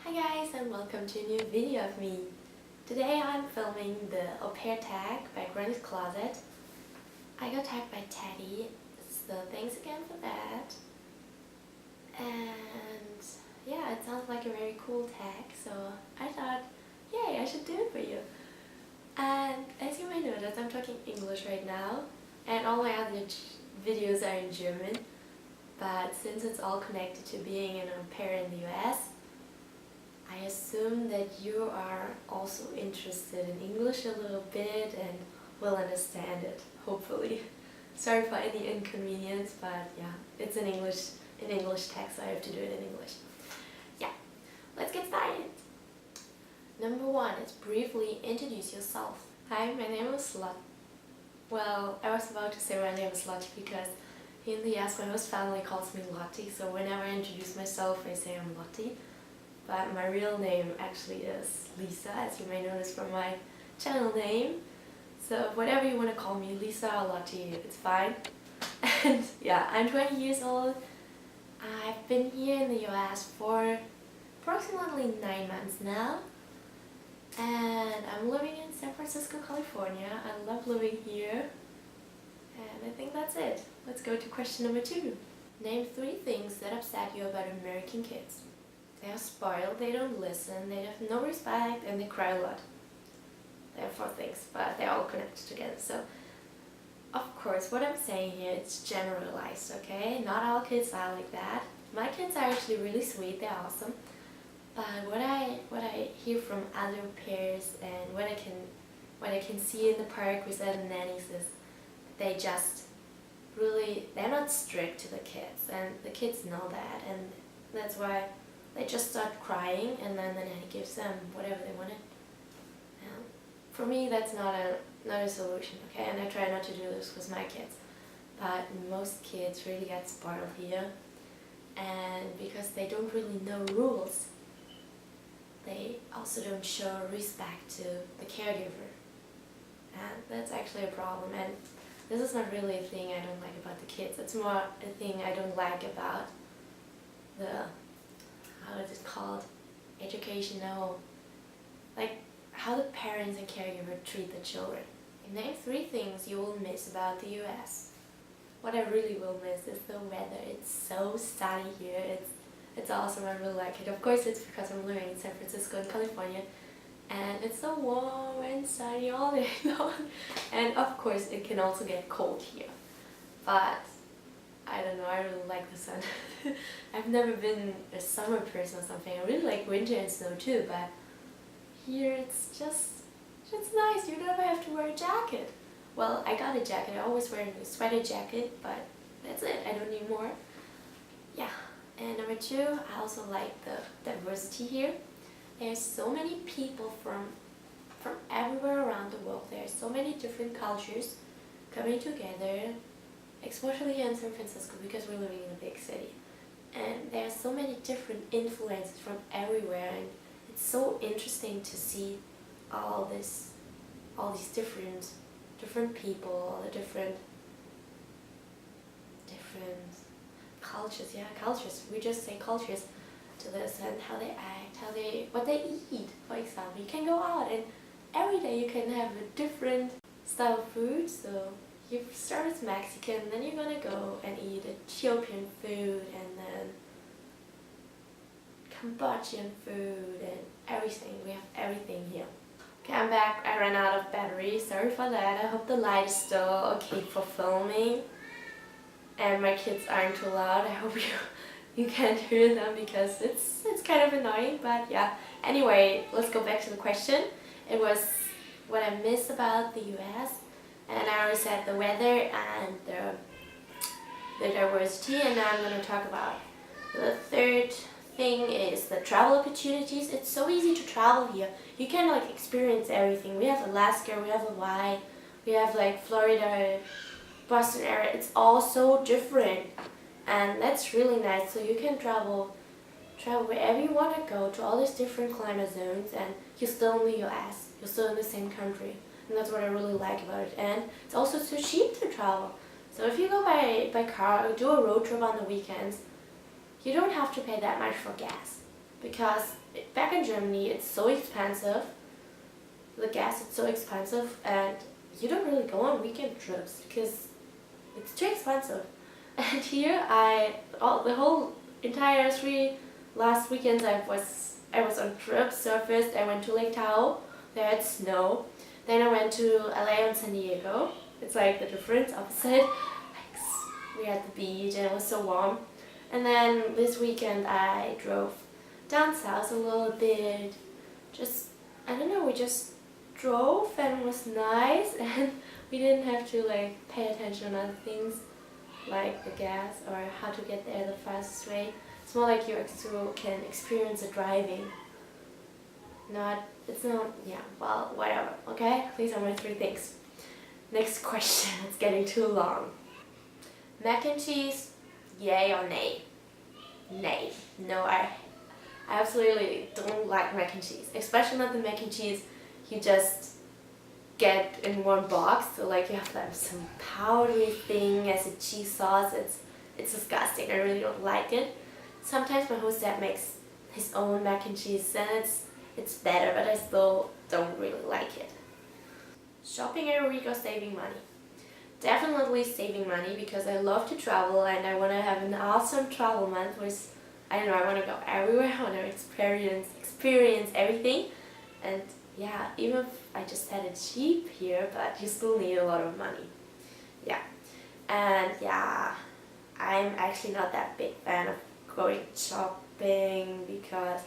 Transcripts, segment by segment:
Hi guys, and welcome to a new video of me. Today I'm filming the au pair tag by Granny's Closet. I got tagged by Teddy, so thanks again for that. And yeah, it sounds like a very cool tag, so I thought, yay, I should do it for you. And as you may notice, I'm talking English right now, and all my other videos are in German. But since it's all connected to being an au pair in the US, I assume that you are also interested in English a little bit and will understand it, hopefully. Sorry for any inconvenience, but yeah, it's in English text, so I have to do it in English. Yeah, let's get started. Number 1 is briefly introduce yourself. Hi, my name is Lot. Well, I was about to say my name is Lottie because in the US my host family calls me Lottie, so whenever I introduce myself I say I'm Lottie. But my real name actually is Lisa, as you may notice from my channel name. So whatever you want to call me, Lisa or Lottie, it's fine. And yeah, I'm 20 years old. I've been here in the US for approximately 9 months now. And I'm living in San Francisco, California. I love living here. And I think that's it. Let's go to question number 2. Name 3 things that upset you about American kids. They are spoiled, they don't listen, they have no respect, and they cry a lot. There are 4 things, but they're all connected together. So, of course, what I'm saying here, it's generalized, okay? Not all kids are like that. My kids are actually really sweet, they're awesome. But what I hear from other pairs and what I can see in the park with other nannies is they just they're not strict to the kids, and the kids know that, and that's why they just start crying, and then the nanny gives them whatever they wanted. For me, that's not a solution, okay? And I try not to do this with my kids. But most kids really get spoiled here, and because they don't really know rules, they also don't show respect to the caregiver. And that's actually a problem. And this is not really a thing I don't like about the kids. It's more a thing I don't like about the, how is it called? Education, no. Like how the parents and caregiver treat the children. Name 3 things you will miss about the US. What I really will miss is the weather. It's so sunny here. It's awesome. I really like it. Of course, it's because I'm living in San Francisco in California, and it's so warm and sunny all day long. And of course, it can also get cold here. But I don't know, I really like the sun. I've never been a summer person or something. I really like winter and snow too, but here it's nice. You never have to wear a jacket. Well, I got a jacket. I always wear a sweater jacket, but that's it. I don't need more. Yeah. And number 2, I also like the diversity here. There's so many people from everywhere around the world. There's so many different cultures coming together, especially here in San Francisco because we're living in a big city. And there are so many different influences from everywhere, and it's so interesting to see all these different people, all the different cultures. Yeah, cultures. We just say cultures to this, and how they act, what they eat. For example, you can go out and every day you can have a different style of food. So you start as Mexican, then you're gonna go and eat Ethiopian food, and then Cambodian food, and everything. We have everything here. Okay, I'm back. I ran out of battery. Sorry for that. I hope the light is still okay for filming, and my kids aren't too loud. I hope you can't hear them because it's kind of annoying. But yeah. Anyway, let's go back to the question. It was what I miss about the US. And I already said the weather and the diversity, and now I'm going to talk about the 3rd thing is the travel opportunities. It's so easy to travel here. You can like experience everything. We have Alaska, we have Hawaii, we have like Florida, Boston area. It's all so different, and that's really nice. So you can travel wherever you want to go to all these different climate zones, and you're still in the US. You're still in the same country. And that's what I really like about it. And it's also so cheap to travel. So if you go by car or do a road trip on the weekends, you don't have to pay that much for gas. because back in Germany it's so expensive. The gas is so expensive, and you don't really go on weekend trips because it's too expensive. And here the whole entire 3 last weekends I was on trips. So first I went to Lake Tahoe, there had snow. Then I went to LA and San Diego. It's like the difference opposite. Like, we had the beach and it was so warm. And then this weekend I drove down south a little bit. I don't know, we just drove and it was nice, and we didn't have to like pay attention on other things like the gas or how to get there the fastest way. It's more like you can experience the driving. Well, whatever, okay? These are my 3 things. Next question, it's getting too long. Mac and cheese, yay or nay? Nay. No, I absolutely don't like mac and cheese. Especially not the mac and cheese you just get in one box. So like you have like some powdery thing as a cheese sauce. It's disgusting. I really don't like it. Sometimes my host dad makes his own mac and cheese and it's better, but I still don't really like it. Shopping every week or saving money? Definitely saving money, because I love to travel and I want to have an awesome travel month with, I don't know, I want to go everywhere, I want to experience everything. And yeah, even if I just had it cheap here, but you still need a lot of money. Yeah. And yeah, I'm actually not that big fan of going shopping, because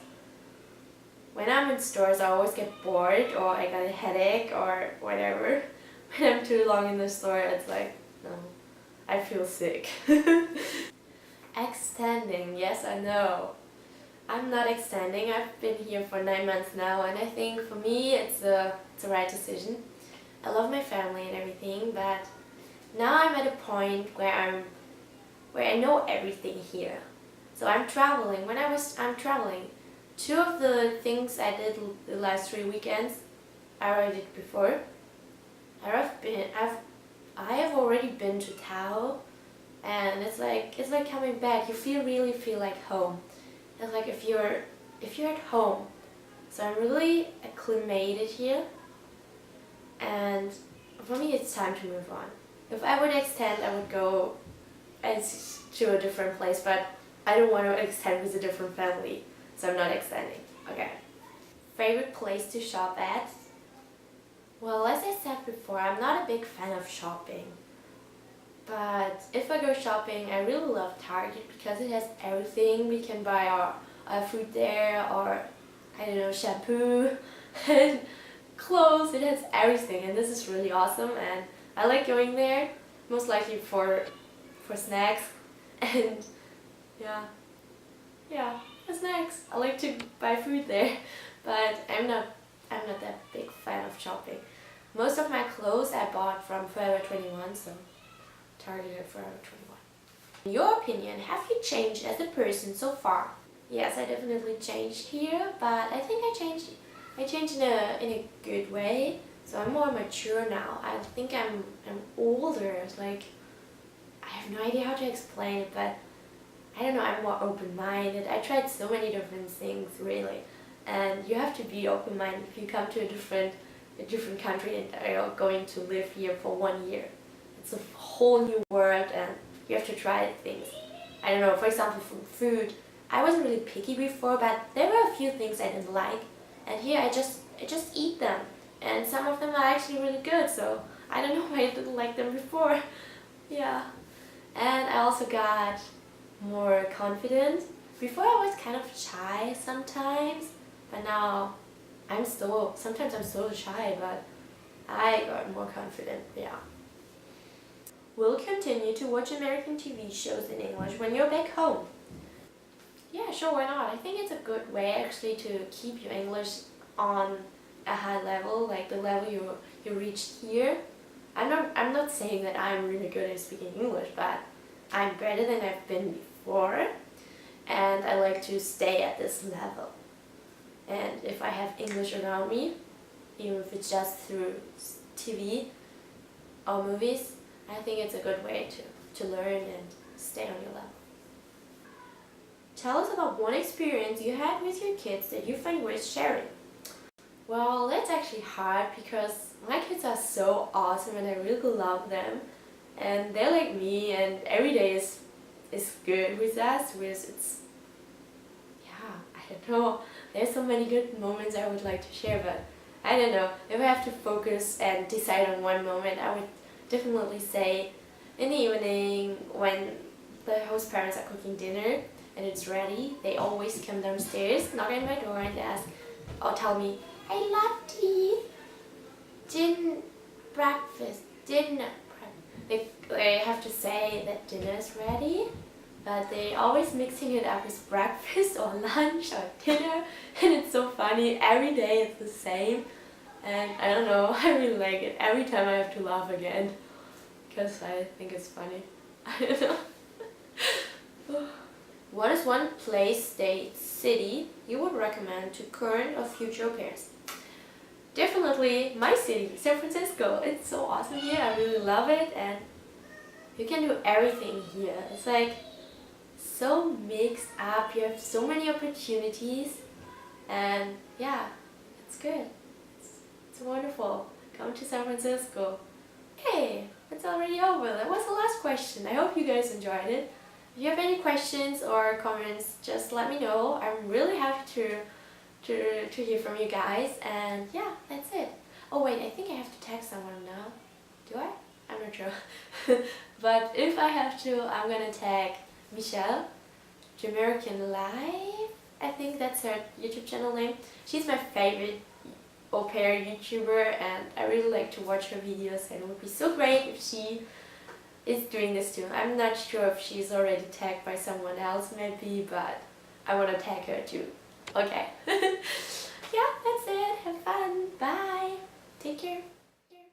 when I'm in stores I always get bored or I got a headache or whatever. When I'm too long in the store, it's like, no, I feel sick. Extending, yes I know. I'm not extending. I've been here for 9 months now, and I think for me it's the right decision. I love my family and everything, but now I'm at a point where I know everything here. So I'm traveling. I'm traveling, 2 of the things I did the last 3 weekends I already did before. I have already been to Tahoe, and it's like coming back. You really feel like home. It's like if you're at home. So I'm really acclimated here, and for me it's time to move on. If I would extend, I would go to a different place, but I don't want to extend with a different family, so I'm not extending. Okay. Favorite place to shop at? Well, as I said before, I'm not a big fan of shopping. But if I go shopping, I really love Target because it has everything. We can buy our food there, or I don't know, shampoo and clothes. It has everything, and this is really awesome, and I like going there, most likely for snacks and yeah, for snacks. I like to buy food there, but I'm not that big fan of shopping. Most of my clothes I bought from Forever 21, so Target or Forever 21. In your opinion, have you changed as a person so far? Yes, I definitely changed here, but I think I changed in a good way. So I'm more mature now. I think I'm older. It's like, I have no idea how to explain it, but I don't know, I'm more open-minded. I tried so many different things, really. And you have to be open-minded if you come to a different country and are going to live here for 1 year. It's a whole new world, and you have to try things. I don't know, for example, food. I wasn't really picky before, but there were a few things I didn't like. And here I just eat them. And some of them are actually really good, so I don't know why I didn't like them before. Yeah. And I also got more confident. Before I was kind of shy sometimes, but now sometimes I'm still shy, but I got more confident, yeah. Will continue to watch American TV shows in English when you're back home? Yeah, sure, why not? I think it's a good way actually to keep your English on a high level, like the level you reached here. I'm not saying that I'm really good at speaking English, but I'm better than I've been before, and I like to stay at this level. And if I have English around me, even if it's just through TV or movies, I think it's a good way to learn and stay on your level. Tell us about one experience you you had with your kids that you find worth sharing? Well, that's actually hard because my kids are so awesome and I really love them. And they're like me and every day is good with us. I don't know. There's so many good moments I would like to share, but I don't know. If I have to focus and decide on one moment, I would definitely say in the evening when the host parents are cooking dinner and it's ready, they always come downstairs, knock on my door and ask or tell me, "Hey Lottie, dinner." They have to say that dinner is ready, but they always mixing it up with breakfast or lunch or dinner, and it's so funny. Every day it's the same, and I don't know, I really like it. Every time I have to laugh again, because I think it's funny. I don't know. What is one place, state, city you would recommend to current or future au pairs? Definitely my city, San Francisco. It's so awesome here. I really love it, and you can do everything here. It's like so mixed up. You have so many opportunities, and yeah, it's good. It's wonderful. Come to San Francisco. Hey, it's already over. That was the last question. I hope you guys enjoyed it. If you have any questions or comments, just let me know. I'm really happy to hear from you guys, and yeah, that's it. Oh wait, I think I have to tag someone now. Do I? I'm not sure. But if I have to, I'm gonna tag Michelle, Jamaican Life. I think that's her YouTube channel name. She's my favorite au pair YouTuber, and I really like to watch her videos, and it would be so great if she is doing this too. I'm not sure if she's already tagged by someone else maybe, but I want to tag her too. Okay. Yeah, that's it. Have fun. Bye. Take care.